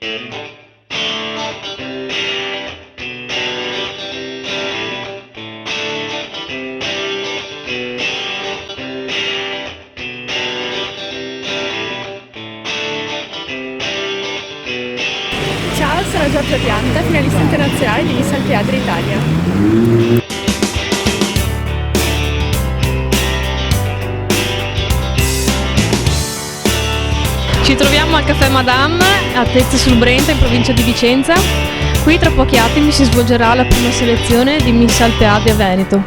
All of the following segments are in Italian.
Ciao, sono Giorgia Pianta, finalista internazionale di Miss Alpe Adria Italia. Ci troviamo al Caffè Madame a Tezze sul Brenta in provincia di Vicenza. Qui tra pochi attimi si svolgerà la prima selezione di Miss Alpe Adria Veneto.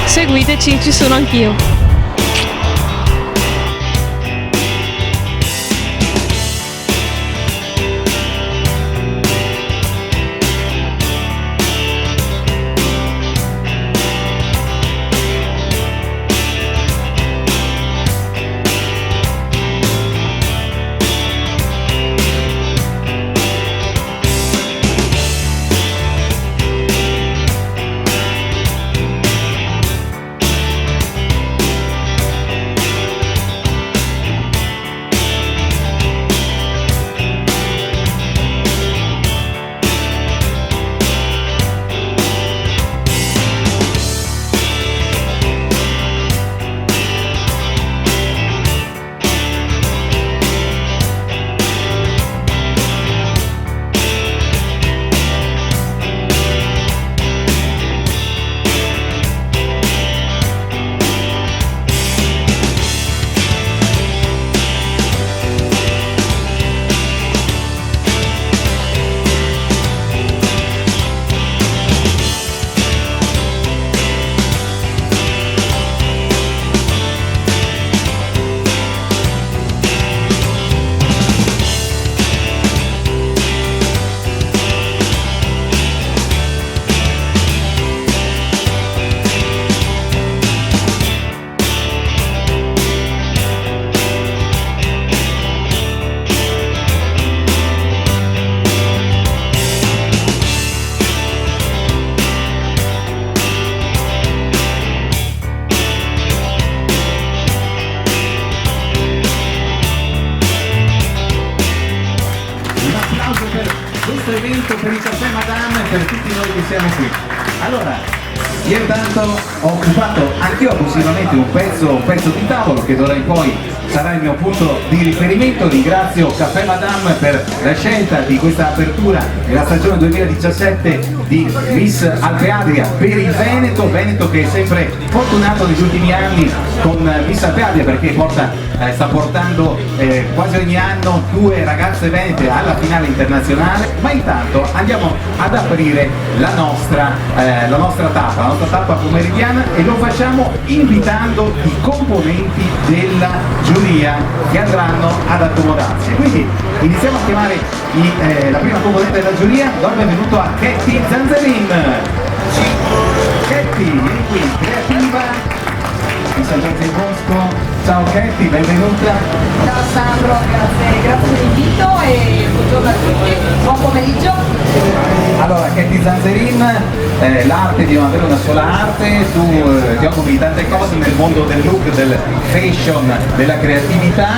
Seguiteci, ci sono anch'io. Questo evento per il Caffè Madame e per tutti noi che siamo qui. Allora, io intanto ho occupato anch'io abusivamente un pezzo di tavolo che d'ora in poi sarà il mio punto di riferimento. Ringrazio Caffè Madame per la scelta di questa apertura della stagione 2017 di Miss Alpe Adria per il Veneto che è sempre fortunato negli ultimi anni con Miss Alpe Adria perché sta portando quasi ogni anno 2 ragazze venete alla finale internazionale, ma intanto andiamo ad aprire la nostra tappa pomeridiana e lo facciamo invitando i componenti della giuria che andranno ad accomodarsi. Quindi iniziamo a chiamare la prima componente della giuria. Do il benvenuto a Katie Zanzerin. Katie, vieni qui, creativa di San Giorgio in Bosco. Ciao Katie, benvenuta. Ciao Sandro, grazie dell'invito e buongiorno a tutti, buon pomeriggio. Allora, Katie Zanzerin, l'arte di non avere una sola arte, tu ti occupi di tante cose nel mondo del look, del fashion, della creatività,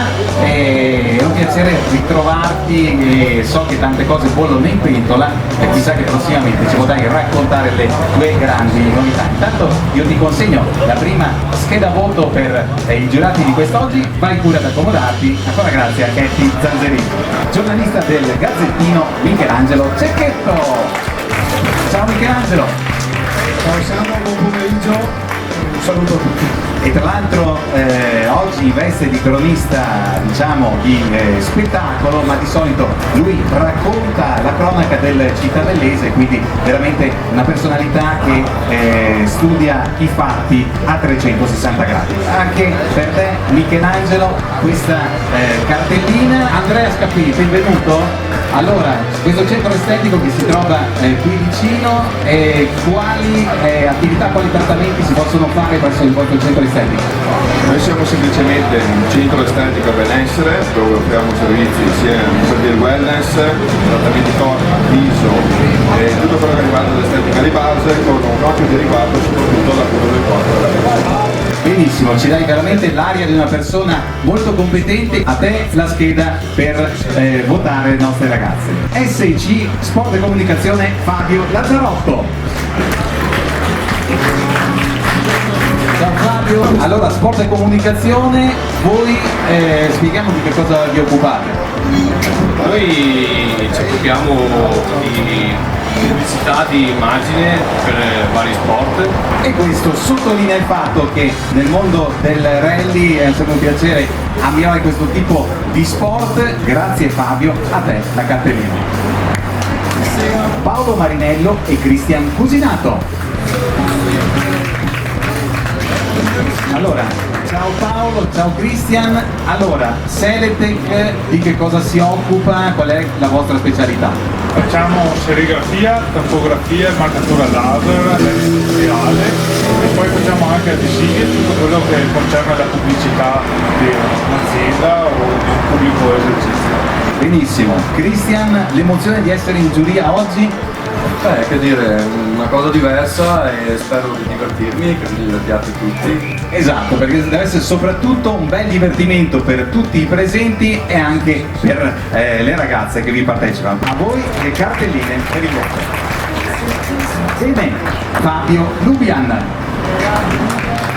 è un piacere ritrovarti e so che tante cose bollono in pentola e chissà che prossimamente ci potrai raccontare le tue grandi novità. Intanto io ti consegno la prima scheda voto per i giurati di quest'oggi, vai pure ad accomodarti. Ancora grazie a Katie Zanzerin, giornalista del Gazzettino Michelangelo Cecchetto. Ciao Michelangelo. Ciao Sandro, buon pomeriggio, un saluto a tutti. E tra l'altro oggi in veste di cronista, diciamo, di spettacolo, ma di solito lui racconta la cronaca del cittadellese, quindi veramente una personalità che studia i fatti a 360 gradi. Anche per te Michelangelo questa cartellina. Andrea Scappini, benvenuto. Allora, questo centro estetico che si trova qui vicino, quali attività, quali trattamenti si possono fare presso il vostro centro estetico? Noi siamo semplicemente un centro estetico benessere dove offriamo servizi sia per il wellness, trattamenti corpo, viso e tutto quello che riguarda l'estetica di base con un occhio derivato soprattutto dal cura del corpo e della persona. Benissimo, ci dai veramente l'aria di una persona molto competente. A te la scheda per votare le nostre ragazze. SC Sport e Comunicazione, Fabio Lazzarotto. Ciao Fabio. Allora, Sport e Comunicazione, voi spieghiamo di che cosa vi occupate. Noi ci occupiamo di pubblicità di immagine per vari sport. E questo sottolinea il fatto che nel mondo del rally è sempre un piacere ammirare questo tipo di sport. Grazie Fabio, a te la cartellina. Paolo Marinello e Cristian Cusinato. Allora, ciao Paolo, ciao Cristian. Allora, Seletec di che cosa si occupa? Qual è la vostra specialità? Facciamo serigrafia, tampografia, marcatura laser, industriale e poi facciamo anche adesivi e tutto quello che concerne la pubblicità di un'azienda o di un pubblico esercizio. Benissimo. Cristian, l'emozione di essere in giuria oggi? Beh, che dire, una cosa diversa e spero di divertirmi e che vi divertiate tutti. Esatto, perché deve essere soprattutto un bel divertimento per tutti i presenti e anche per le ragazze che vi partecipano. A voi le cartelline per il voto. Bene, Fabio Lubian.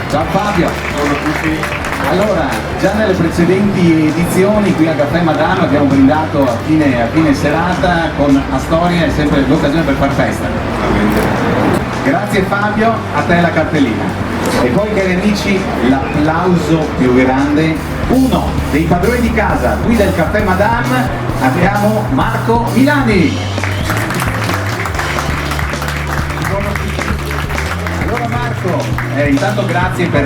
Ciao Fabio. Ciao a tutti. Allora, già nelle precedenti edizioni qui al Caffè Madame abbiamo brindato a fine serata con Astoria, è sempre l'occasione per far festa. Grazie Fabio, a te la cartellina. E poi cari amici, l'applauso più grande, uno dei padroni di casa qui del Caffè Madame, abbiamo Marco Milani. Allora Marco, intanto grazie per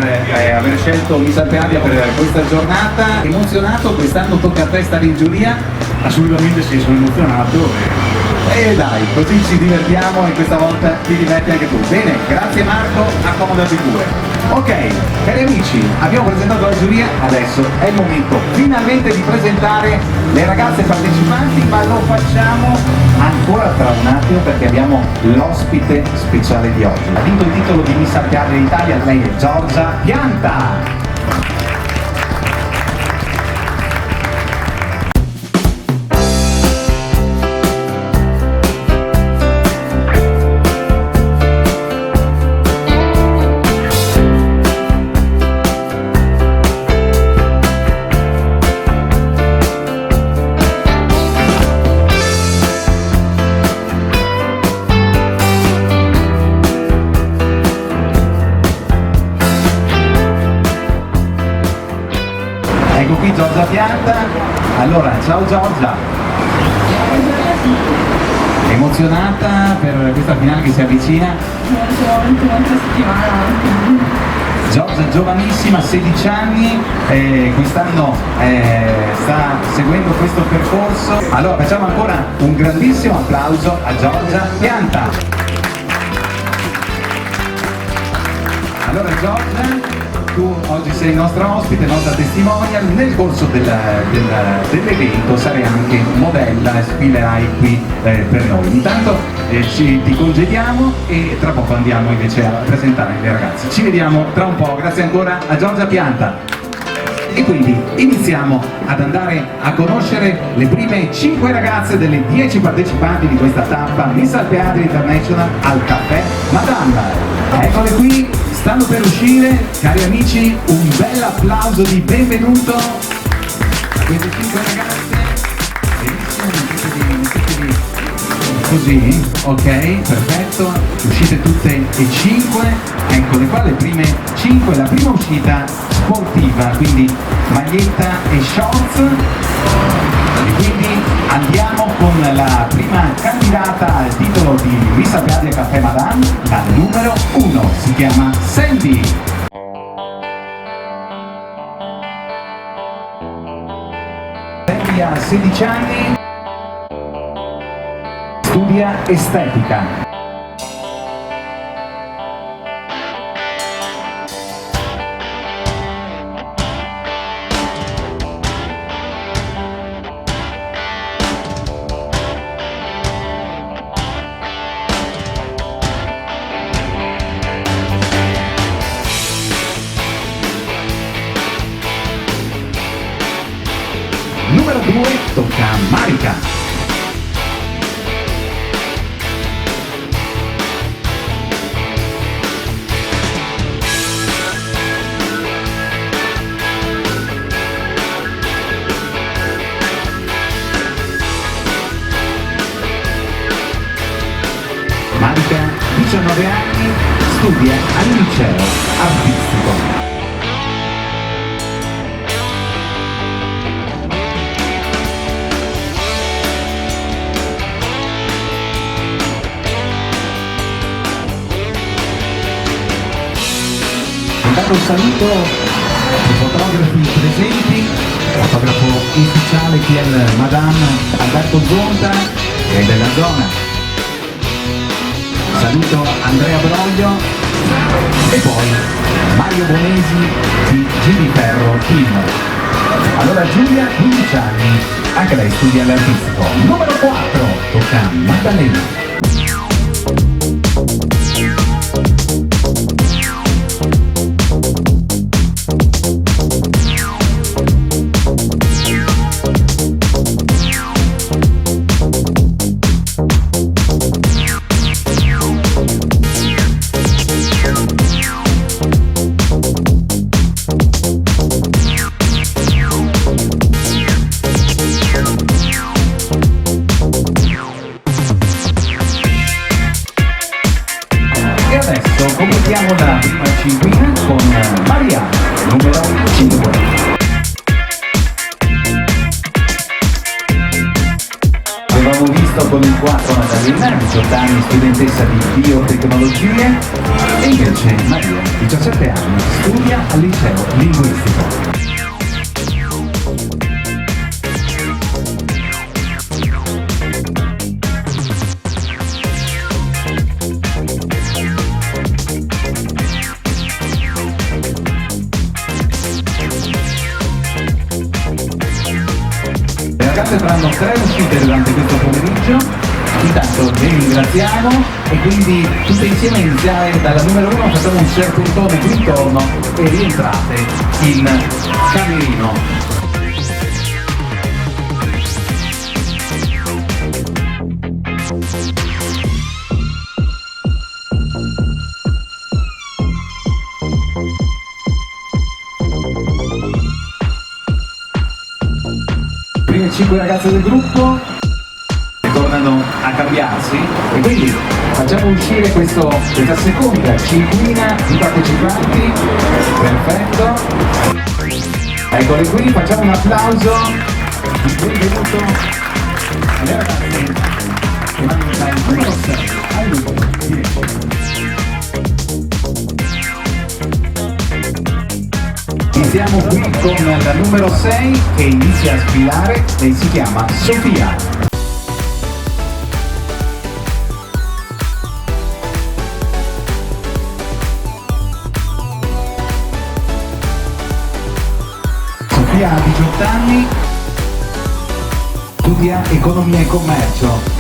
aver scelto Miss Alpeadia per questa giornata. Emozionato? Quest'anno tocca a te stare in giuria? Assolutamente sì, sono emozionato. E dai, così ci divertiamo e questa volta ti diverti anche tu. Bene, grazie Marco, accomodati pure. Ok, cari amici, abbiamo presentato la giuria, adesso è il momento finalmente di presentare le ragazze partecipanti, ma lo facciamo ancora tra un attimo perché abbiamo l'ospite speciale di oggi. Ha vinto il titolo di Miss Alpeadia d'Italia, lei è Giorgia Pianta. Ecco qui Giorgia Pianta. Allora, ciao Giorgia. Emozionata per questa finale che si avvicina? Giorgia giovanissima, 16 anni, quest'anno sta seguendo questo percorso. Allora facciamo ancora un grandissimo applauso a Giorgia Pianta. Allora Giorgia, tu oggi sei nostra ospite, nostra testimonial, nel corso dell'evento sarai anche modella e sfilerai qui per noi. Intanto ti congediamo e tra poco andiamo invece a presentare le ragazze. Ci vediamo tra un po', grazie ancora a Giorgia Pianta. E quindi iniziamo ad andare a conoscere le prime 5 ragazze delle 10 partecipanti di questa tappa Miss Alpeadia International al Caffè Madame. Eccole qui, stanno per uscire, cari amici, un bel applauso di benvenuto a queste 5 ragazze. Benissimo, mettetevi così, ok, perfetto, uscite tutte e 5, eccole qua le prime 5, la prima uscita sportiva, quindi maglietta e shorts. E quindi andiamo con la prima candidata al titolo di Miss Alpeadia Caffè Madame, la numero 1, si chiama Sandy. Sandy ha 16 anni, studia estetica. numero 2 tocca a Marica. Marica, 19 anni, studia al liceo artistico. Intanto saluto i fotografi presenti, il fotografo ufficiale PL Madame Alberto Zonta che è della zona. Saluto Andrea Broglio e poi Mario Bonesi di Giliferro Team. Allora Giulia, 15 anni, anche lei studia all'artistico. Numero 4 tocca a Maddalena. Completiamo la prima cinquina con Maria, numero 5. Avevamo visto con il 4 Maddalena, 18 anni, studentessa di biotecnologie, e invece Maria, 17 anni, studia al liceo linguistico. Le ragazze avranno 3 uscite durante questo pomeriggio, intanto vi ringraziamo e quindi tutte insieme iniziare dalla numero 1, facciamo un serpentone qui intorno e rientrate in camerino. Prime 5 ragazze del gruppo tornano a cambiarsi e quindi facciamo uscire questa seconda cinquina di partecipanti. Perfetto, eccole qui, facciamo un applauso di benvenuto alle ragazze che vanno dal numero 6 al numero 10. Siamo qui con la numero 6 che inizia a sfilare, lei si chiama Sofia. Sofia ha 18 anni, studia economia e commercio.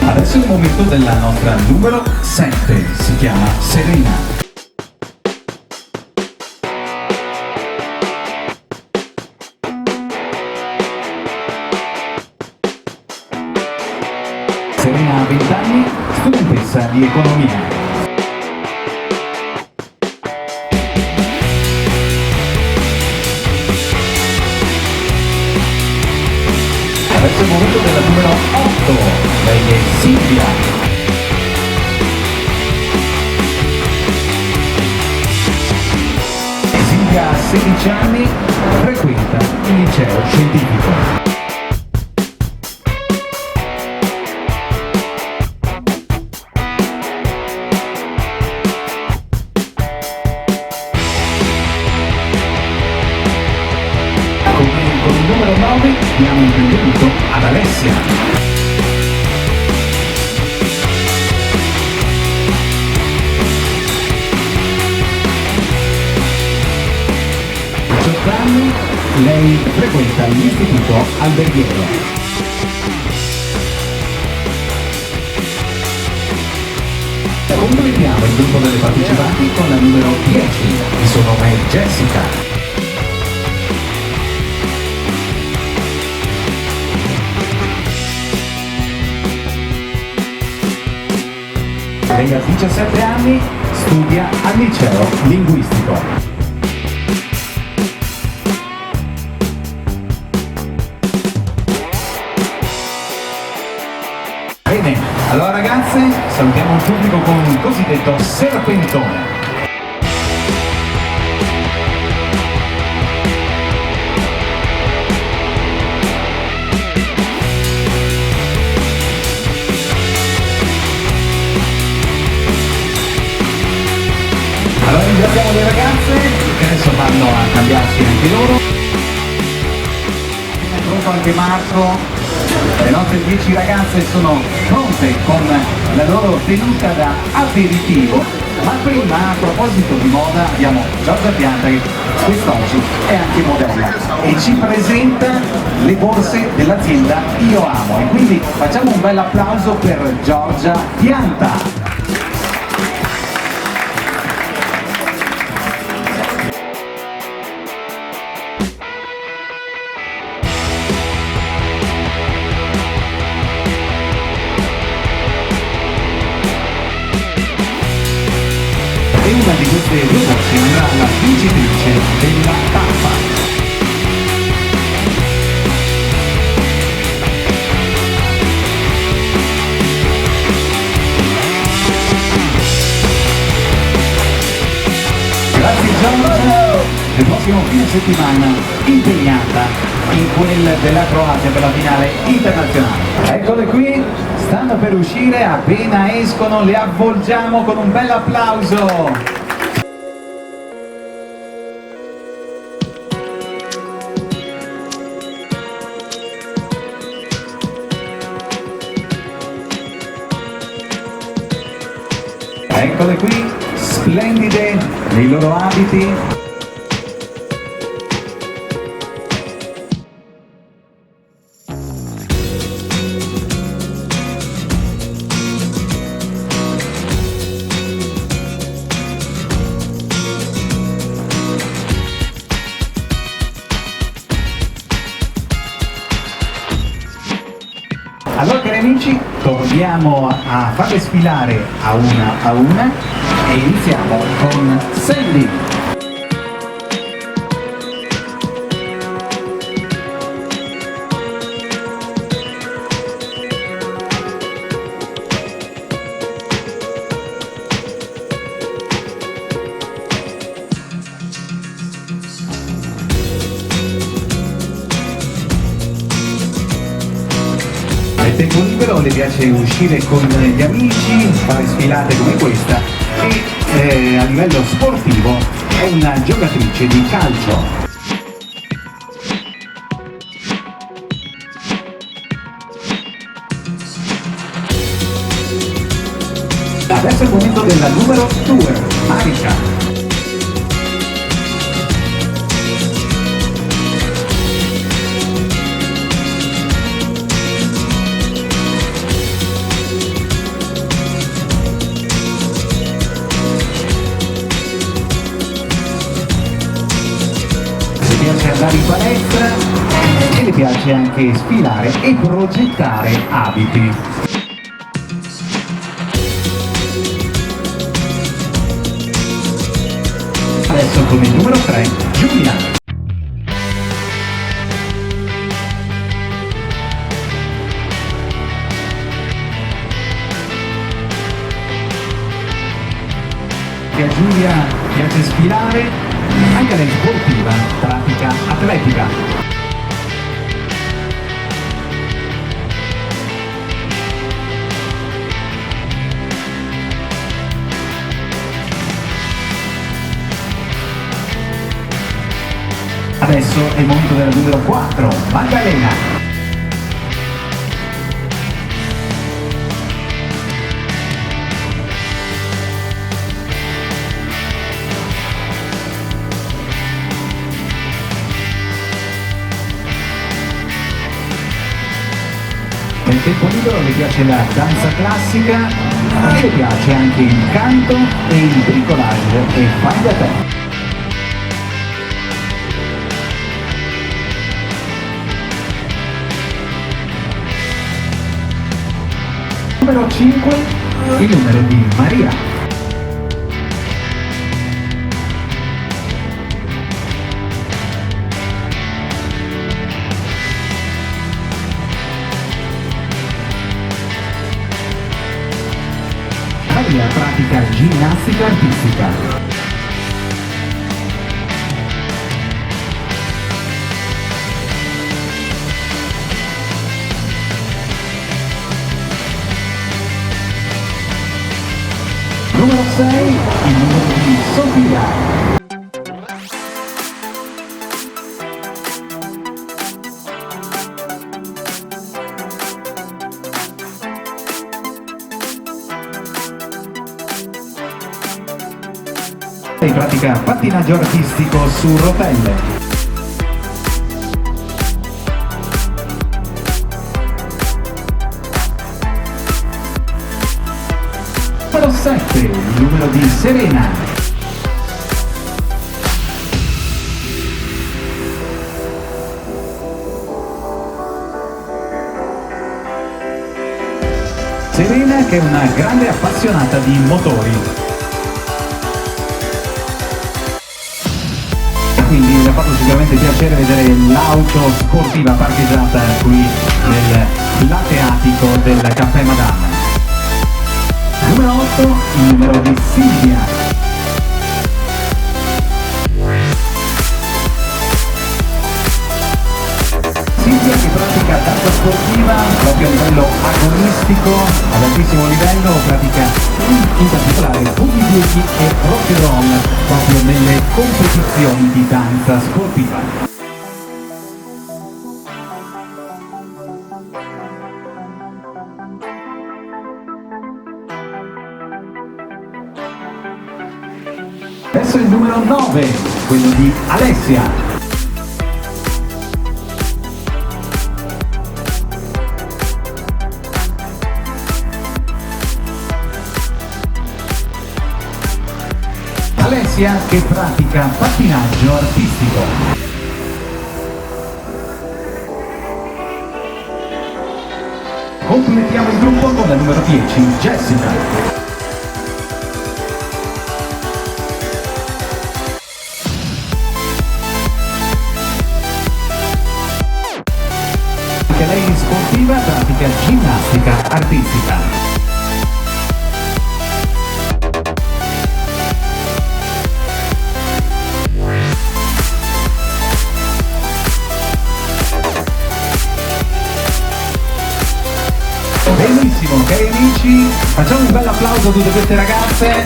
Adesso è il momento della nostra numero 7, si chiama Serena. Serena ha 20 anni, studentessa di economia. Adesso è il momento della numero 8, lei è Silvia. Silvia ha 16 anni, frequenta il liceo scientifico. Con il numero 9 diamo il benvenuto ad Alessia. A 18 anni lei frequenta l'istituto alberghiero. Completiamo il gruppo delle partecipanti con la numero 10, il suo nome è Jessica. Lei ha 17 anni, studia al liceo linguistico. Bene, allora ragazze, salutiamo il pubblico con un cosiddetto serpentone. Allora ringraziamo le ragazze che adesso vanno a cambiarsi anche loro. È pronto anche Marco. Le nostre 10 ragazze sono pronte con la loro tenuta da aperitivo, ma prima, a proposito di moda, abbiamo Giorgia Pianta che quest'oggi è anche modella e ci presenta le borse dell'azienda Io Amo, e quindi facciamo un bel applauso per Giorgia Pianta. E una di queste due borse andrà alla vincitrice della tappa. Grazie Giorgia. Il prossimo fine settimana impegnata in quel della Croazia per la finale internazionale. Eccole qui, stanno per uscire, appena escono le avvolgiamo con un bel applauso. Eccole qui, splendide nei loro abiti. Allora cari amici, torniamo a farle sfilare a una e iniziamo con Sandy. Nel tempo libero le piace uscire con gli amici, fare sfilate come questa e a livello sportivo è una giocatrice di calcio. Adesso è il momento della numero 2, Marica. Le piace andare in palestra e le piace anche sfilare e progettare abiti. Adesso con il numero 3, Giulia. A Giulia piace sfilare, anche lei sportiva, pratica atletica. Adesso è il momento della numero 4, Maddalena. Nel tempo libero le piace la danza classica, ma le piace anche il canto e il bricolage e fai da te. Numero 5, il numero di Maria. Maria pratica ginnastica artistica. Numero 6, il numero di Sofia. Lei pratica pattinaggio artistico su rotelle. Numero 7, il numero di Serena. Serena che è una grande appassionata di motori. Quindi mi ha fatto sicuramente piacere vedere l'auto sportiva parcheggiata qui nel latte attico del Caffè Madame. Numero 8, il numero di Silvia. Silvia che pratica danza sportiva proprio a livello agonistico, ad altissimo livello, pratica in particolare boogie woogie e rock and roll proprio nelle competizioni di danza sportiva. Adesso il numero 9, quello di Alessia. Alessia che pratica pattinaggio artistico. Completiamo il gruppo con la numero 10, Jessica. Lei è sportiva, pratica ginnastica artistica. Benissimo, cari amici, facciamo un bel applauso a tutte queste ragazze.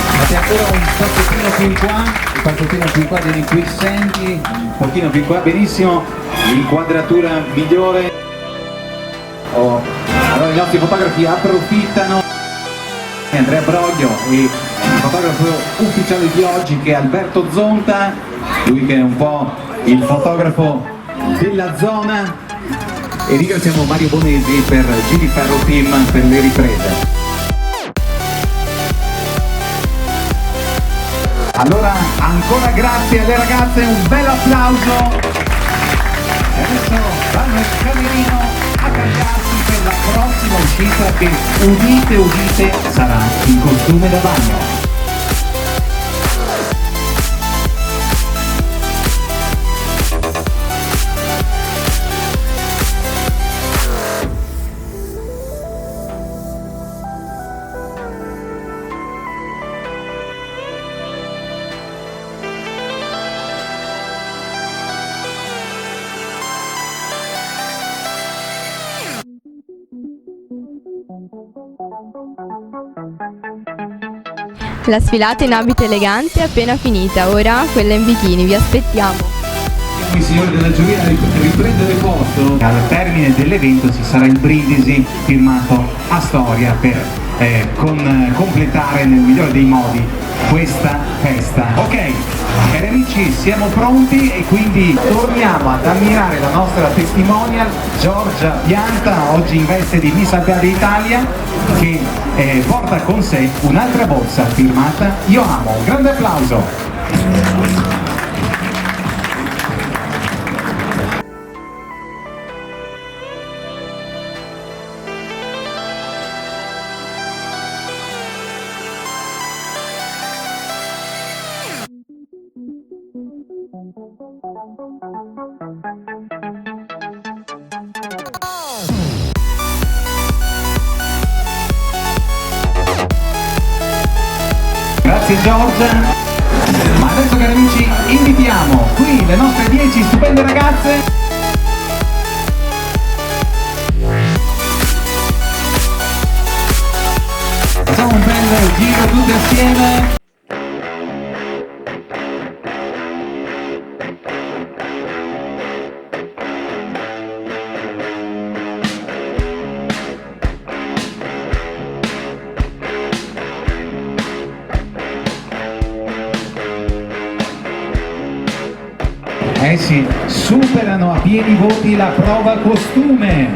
Fate ancora un passettino più in qua, un passettino più in qua, vieni qui, senti, un pochino più in qua, benissimo. L'inquadratura migliore. Allora i nostri fotografi approfittano. Andrea Broglio e il fotografo ufficiale di oggi che è Alberto Zonta, lui che è un po' il fotografo della zona, e ringraziamo Mario Bonesi per Giri Ferro Team per le riprese. Allora ancora grazie alle ragazze, un bel applauso. E adesso vanno il camerino a cambiarsi per la prossima uscita che, udite udite, sarà in costume da bagno. La sfilata in abito elegante è appena finita, ora quella in bikini, vi aspettiamo. I signori della giuria riprendere posto. Al termine dell'evento ci sarà il brindisi firmato Astoria per completare nel migliore dei modi questa festa. Ok, cari amici, siamo pronti e quindi torniamo ad ammirare la nostra testimonial Giorgia Pianta, oggi in veste di Miss Alpiade Italia, che porta con sé un'altra borsa firmata Io Amo. Un grande applauso! Grazie Giorgia, ma adesso cari amici invitiamo qui le nostre 10 stupende ragazze. Facciamo un bel giro tutte assieme. Eh sì, superano a pieni voti la prova costume.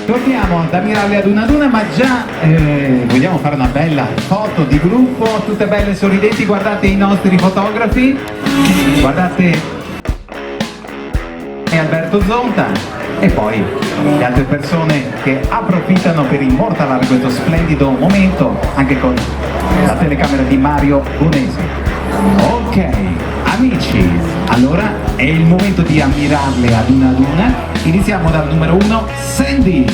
Torniamo ad ammirarle ad una, ma già vogliamo fare una bella foto di gruppo, tutte belle sorridenti. Guardate i nostri fotografi, guardate Alberto Zonta e poi le altre persone che approfittano per immortalare questo splendido momento anche con la telecamera di Mario Bonesi. Ok, amici, allora è il momento di ammirarle ad una. Iniziamo dal numero 1, Sandy.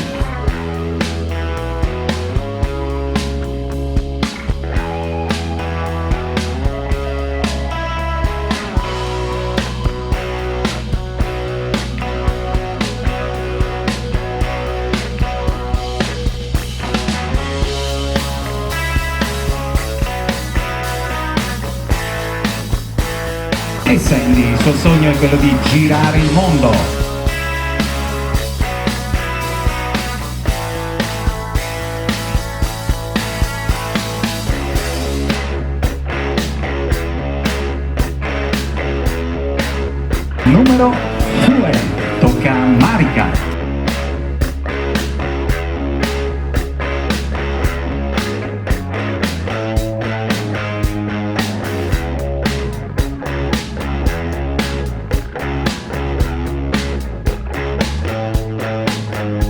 E Sandy, il suo sogno è quello di girare il mondo. Numero 2, tocca a Marika.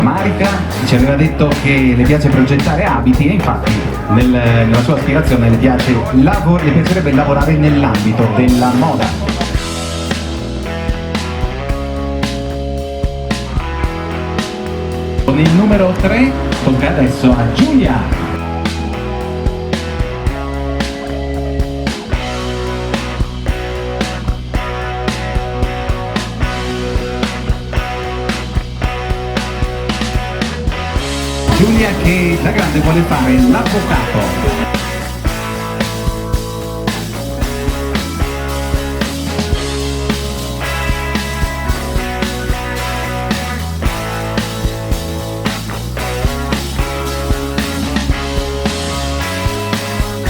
Marika ci aveva detto che le piace progettare abiti e infatti nella sua aspirazione le piacerebbe lavorare nell'ambito della moda. Con il numero 3 tocca adesso a Giulia. Giulia che da grande vuole fare l'avvocato.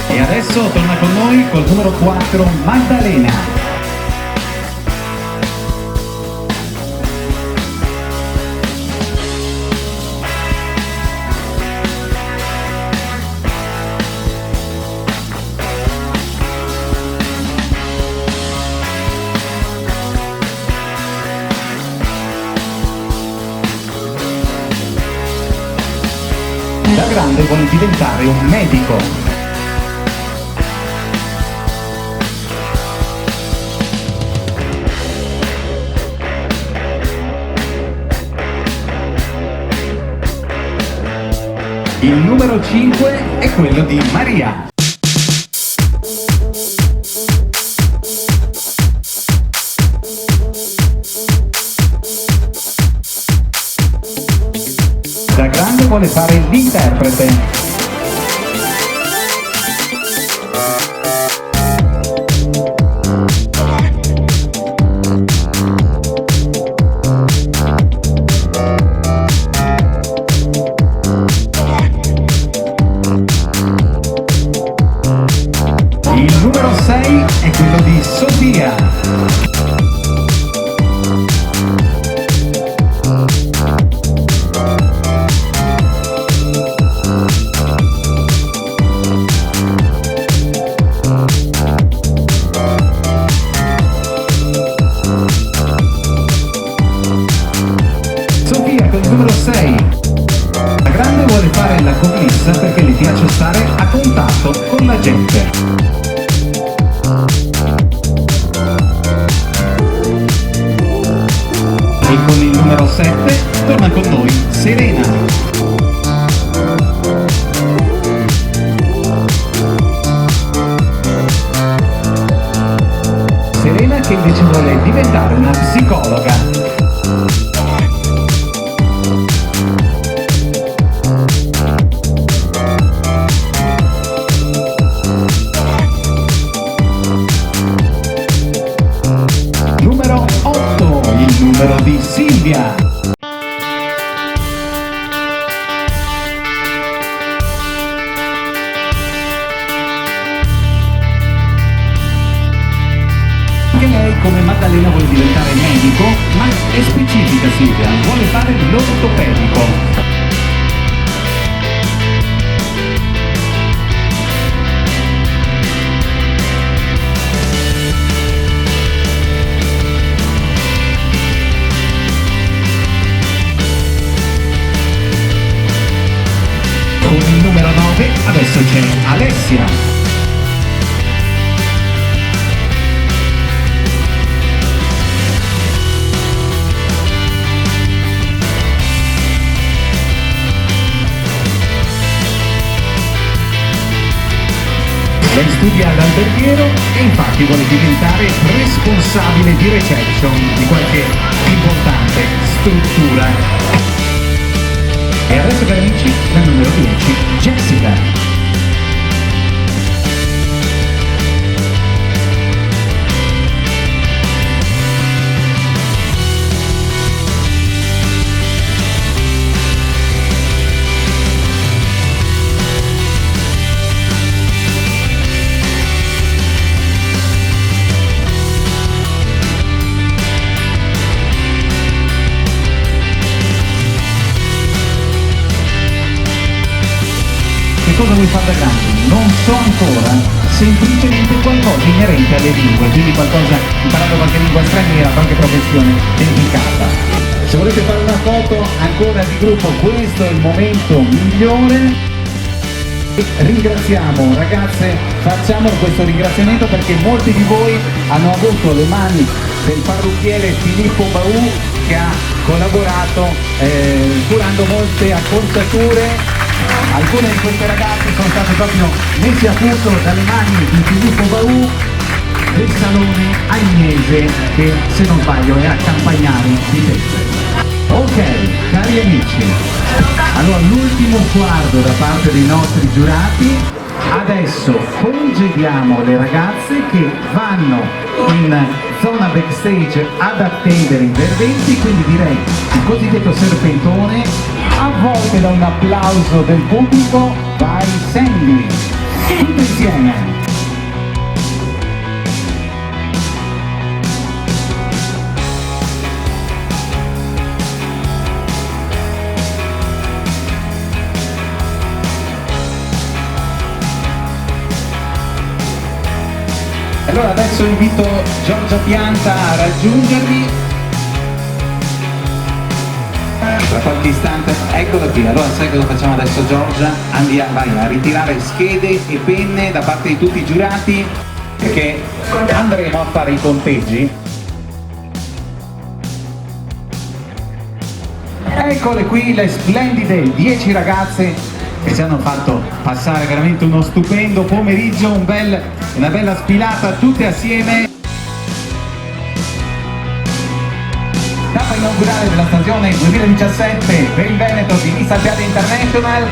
E adesso torna con noi col numero 4 Maddalena. Da grande vuole diventare un medico. Il numero 5 è quello di Maria. Da grande vuole fare l'interprete. numero 6. La grande vuole fare la commessa perché le piace stare a contatto con la gente. E con il numero 7 torna con noi Serena. Serena che invece vuole diventare una psicologa. Numero 8, il numero di Silvia. Anche lei come Maddalena vuole diventare medico, ma è specifica Silvia, vuole fare l'ortopedico. Con il numero 9 adesso c'è Alessia. Lei studia all'alberghiero e infatti vuole diventare responsabile di reception di qualche importante struttura. E adesso cari amici, la numero 10, Jessica. Che cosa vuoi fare da grande? Non so ancora, semplicemente qualcosa inerente alle lingue, quindi qualcosa, imparando qualche lingua straniera, qualche professione dedicata. Se volete fare una foto ancora di gruppo, questo è il momento migliore. Ringraziamo ragazze, facciamo questo ringraziamento perché molti di voi hanno avuto le mani del parrucchiere Filippo Baù che ha collaborato curando molte acconciature. Alcune di queste ragazze sono state proprio messe a punto dalle mani di Filippo Baù del Salone Agnese che se non sbaglio è a Campagnari di Teste. Ok, cari amici, allora l'ultimo sguardo da parte dei nostri giurati. Adesso congediamo le ragazze che vanno in zona backstage ad attendere i verdetti, quindi direi il cosiddetto serpentone, avvolto da un applauso del pubblico. Vai Sandy, tutti insieme. Allora adesso invito Giorgia Pianta a raggiungermi. Tra qualche istante, eccola qui. Allora sai cosa facciamo adesso Giorgia? Andiamo a ritirare schede e penne da parte di tutti i giurati perché andremo a fare i conteggi. Eccole qui le splendide 10 ragazze che ci hanno fatto passare veramente uno stupendo pomeriggio, una bella sfilata tutte assieme. Tappa inaugurale della stagione 2017 per il Veneto di Miss Alpiade International.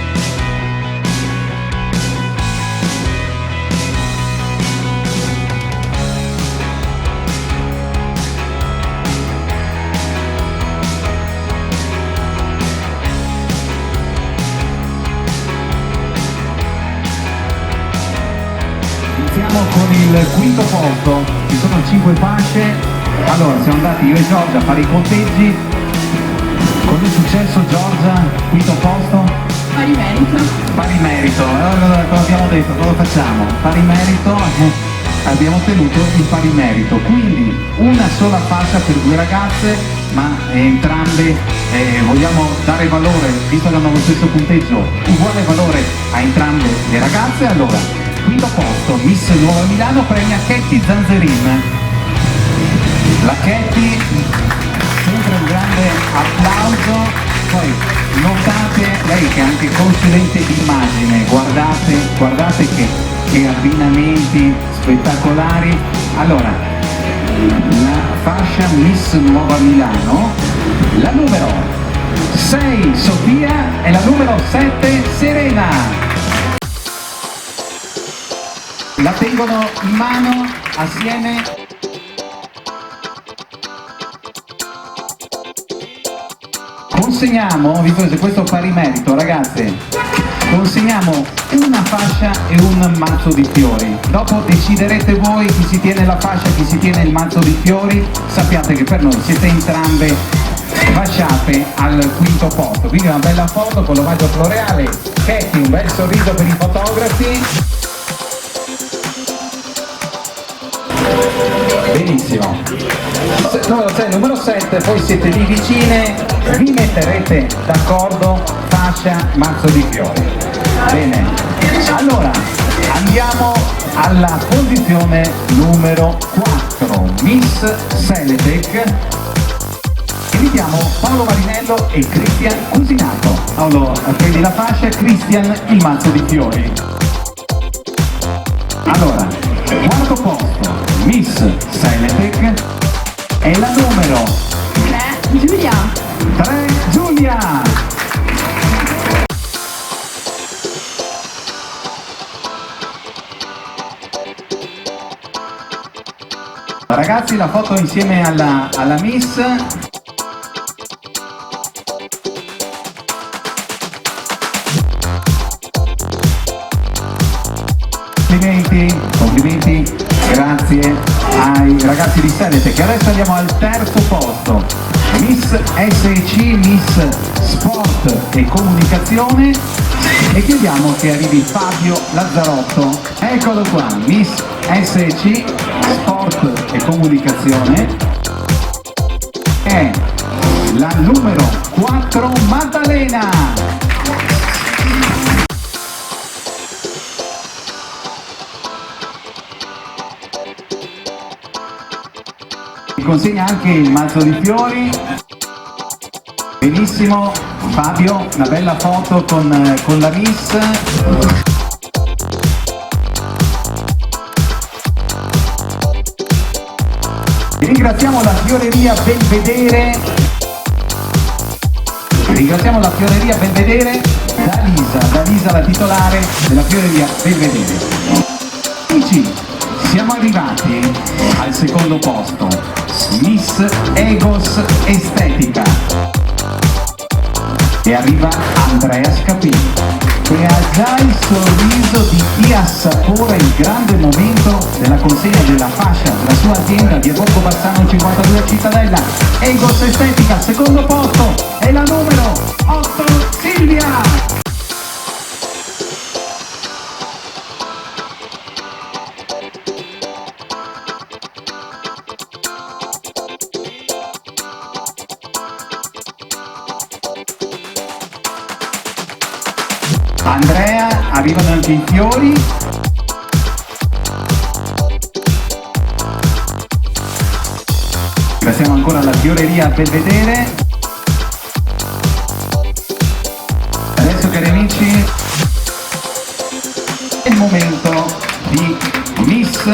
Iniziamo con il quinto posto, ci sono 5 fasce. Allora siamo andati io e Giorgia a fare i conteggi. Cosa è successo Giorgia? Quinto posto? Pari merito. Pari merito, allora cosa abbiamo detto? Cosa facciamo? Pari merito, abbiamo ottenuto il pari merito, quindi una sola fascia per 2 ragazze ma entrambe vogliamo dare valore, visto che hanno lo stesso punteggio, uguale valore a entrambe le ragazze. Allora, quinto posto, Miss Nuova Milano premia Ketty Zanzerin. La Ketty, sempre un grande applauso. Poi notate, lei che è anche consulente di immagine, guardate che abbinamenti spettacolari. Allora, la fascia Miss Nuova Milano, la numero 6 Sofia e la numero 7 Serena. La tengono in mano assieme. Consegniamo, visto che questo pari merito, ragazze, consegniamo una fascia e un mazzo di fiori. Dopo deciderete voi chi si tiene la fascia, chi si tiene il mazzo di fiori. Sappiate che per noi siete entrambe fasciate al quinto posto. Quindi una bella foto con l'omaggio floreale. Ketty, un bel sorriso per i fotografi. Benissimo. Numero 6, numero 7, poi siete lì vicine, vi metterete d'accordo, fascia, mazzo di fiori. Bene, allora andiamo alla posizione numero 4, Miss Seletec. Invitiamo Paolo Marinello e Cristian Cusinato. Paolo, prendi la fascia, Cristian il mazzo di fiori. Allora, quarto posto, Miss Seletec, e la numero 3 Giulia. 3 Giulia. Ragazzi, la foto insieme alla Miss. Complimenti, grazie ai ragazzi di Seletec. Adesso andiamo al terzo posto, Miss SC, Miss Sport e Comunicazione, e chiediamo che arrivi Fabio Lazzarotto. Eccolo qua, Miss SC, Sport e Comunicazione, è la numero 4 Maddalena. Consegna anche il mazzo di fiori. Benissimo Fabio, una bella foto con la Miss. Ringraziamo la Fioreria Belvedere. Ringraziamo la Fioreria Belvedere, Dalisa la titolare della Fioreria Belvedere. Amici, siamo arrivati al secondo posto, Miss Egos Estetica, e arriva Andrea Scapini, che ha già il sorriso di chi assapora il grande momento della consegna della fascia della sua azienda di Borgo Bassano 52 Cittadella. Egos Estetica, secondo posto, è la numero 8 Silvia. Andrea, arrivano anche i fiori. Ringraziamo ancora la Fioreria Belvedere. Adesso, cari amici, è il momento di Miss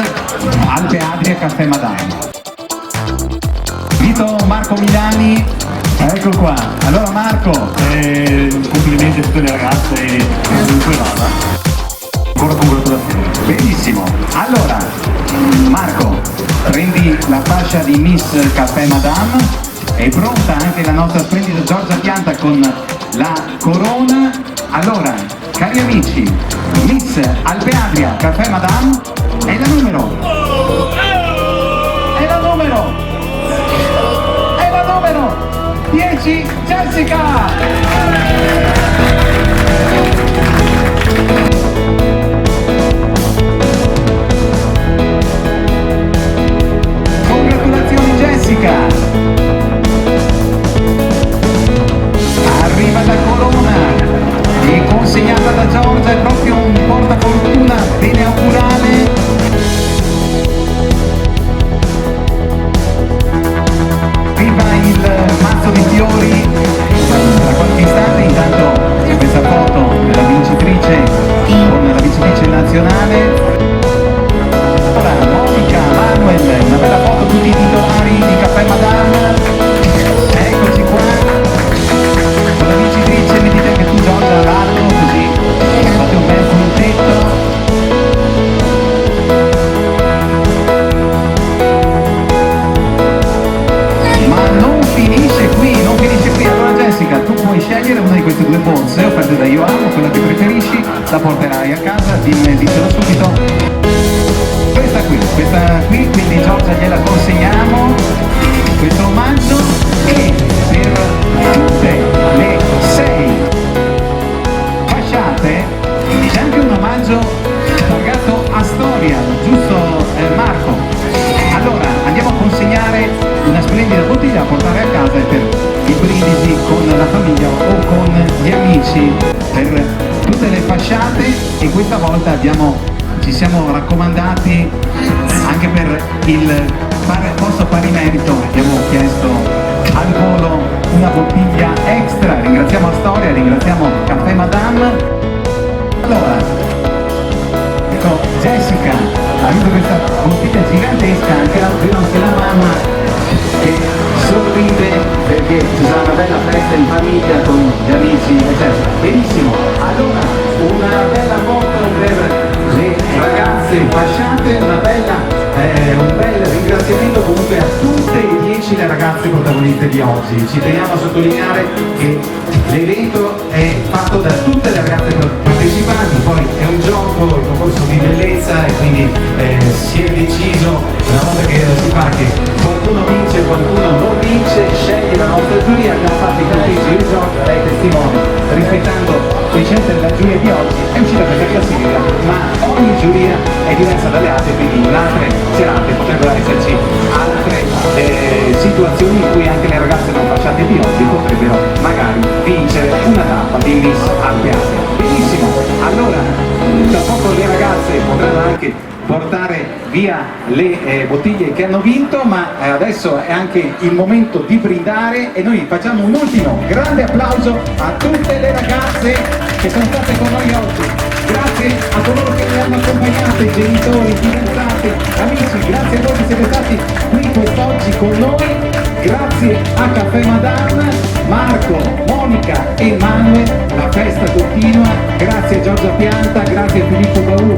Alpe Adria Caffè Madame. Invito Marco Milani. Ecco qua, allora Marco, Complimenti a tutte le ragazze e comunque vada. Ancora congratulazioni. Benissimo, allora Marco, prendi la fascia di Miss Caffè Madame, è pronta anche la nostra splendida Giorgia Pianta con la corona. Allora, cari amici, Miss Alpe Adria Caffè Madame è la numero 10 Jessica. Congratulazioni Jessica. box, offerte da Io Amo, quella che preferisci, la porterai a casa, dicelo subito. Questa qui, quindi Giorgia gliela consegniamo, questo omaggio, e per tutte le 6 fasciate c'è anche un omaggio targato Astoria, giusto Marco? Allora andiamo a consegnare una splendida bottiglia da portare a casa e per i brindisi con la famiglia o con gli amici per tutte le fasciate, e questa volta ci siamo raccomandati anche per il posto pari merito, abbiamo chiesto al volo una bottiglia extra. Ringraziamo Astoria, ringraziamo Caffè Madame. Allora, ecco, Jessica ha avuto questa bottiglia gigantesca, anche la mamma che sorride perché ci sarà una bella festa in famiglia con gli amici, eccetera. Benissimo, allora una bella foto per le ragazze fasciate, un bel ringraziamento comunque a tutte e 10 le ragazze protagoniste di oggi. Ci teniamo a sottolineare che l'evento è fatto da tutte le ragazze partecipanti, poi è un gioco, il concorso di bellezza, e quindi si è deciso una volta che si fa che qualcuno vince, qualcuno non vince, sceglie la nostra giuria, abbiamo fatto i capricci di Giorgia, lei testimone, rispettando le scelte della giuria di oggi, è uscita questa classifica, ma ogni giuria è diversa dalle altre, quindi in altre serate potrebbero esserci altre situazioni in cui anche le ragazze non fasciate di oggi potrebbero magari vincere una tappa di Miss Alpe Asia. Benissimo, allora tra poco le ragazze potranno anche portare via le bottiglie che hanno vinto, ma adesso è anche il momento di brindare, e noi facciamo un ultimo grande applauso a tutte le ragazze che sono state con noi oggi. Grazie a coloro che le hanno accompagnate, genitori, fidanzati, amici, grazie a voi che siete stati qui quest'oggi con noi. Grazie a Caffè Madame, Marco, Monica e Manuel, la festa continua. Grazie a Giorgia Pianta, grazie a Filippo Baù,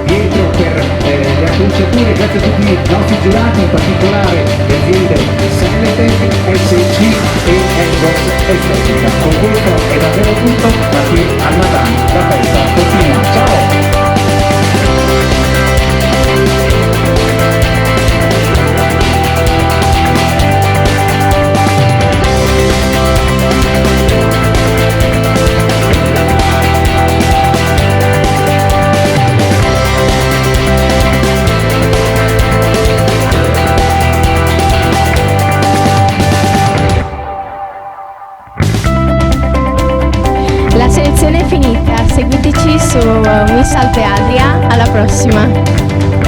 Pietro per le acconciature, grazie a tutti i nostri giurati, in particolare le aziende Seletec, SC e Xbox Estetica. Con questo è davvero tutto, da qui al Madame la festa continua. Ciao! La selezione è finita, seguiteci su Miss Alpe Adria, alla prossima!